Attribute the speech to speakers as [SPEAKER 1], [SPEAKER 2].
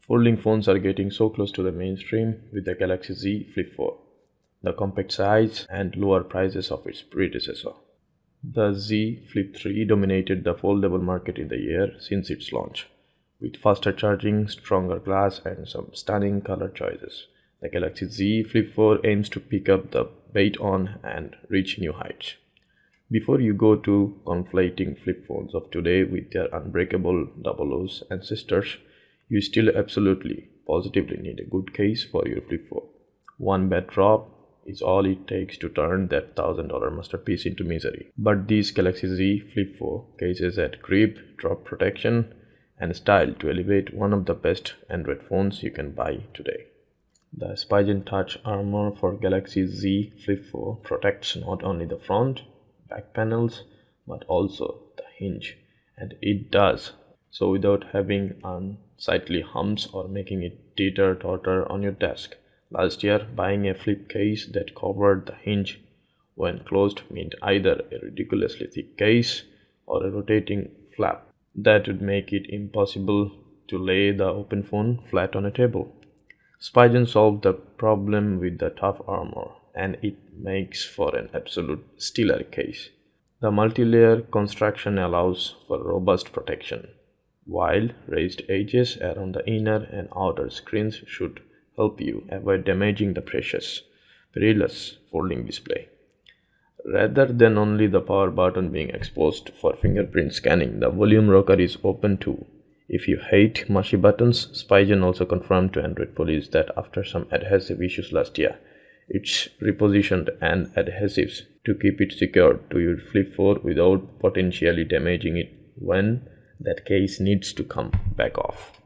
[SPEAKER 1] Folding phones are getting so close to the mainstream with the Galaxy Z Flip4, the compact size and lower prices of its predecessor. The Z Flip 3 dominated the foldable market in the year since its launch, with faster charging, stronger glass, and some stunning color choices. The Galaxy Z Flip 4 aims to pick up the baton and reach new heights. Before you go to conflating flip phones of today with their unbreakable double O's and sisters, you still absolutely, positively need a good case for your Flip 4. One bad drop is all it takes to turn that $1,000 masterpiece into misery. But these Galaxy Z Flip 4 cases add grip, drop protection, and style to elevate one of the best Android phones you can buy today. The Spigen Touch Armor for Galaxy Z Flip 4 protects not only the front, back panels, but also the hinge, and it does so without having unsightly humps or making it teeter-totter on your desk. Last year, buying a flip case that covered the hinge when closed meant either a ridiculously thick case or a rotating flap that would make it impossible to lay the open phone flat on a table. Spigen solved the problem with the tough armor, and it makes for an absolute stellar case. The multi-layer construction allows for robust protection, while raised edges around the inner and outer screens should help you avoid damaging the perilous folding display. Rather than only the power button being exposed for fingerprint scanning, the volume rocker is open too. If you hate mushy buttons, Spigen also confirmed to Android police that after some adhesive issues last year, it's repositioned and adhesives to keep it secured to your Flip 4 without potentially damaging it when that case needs to come back off.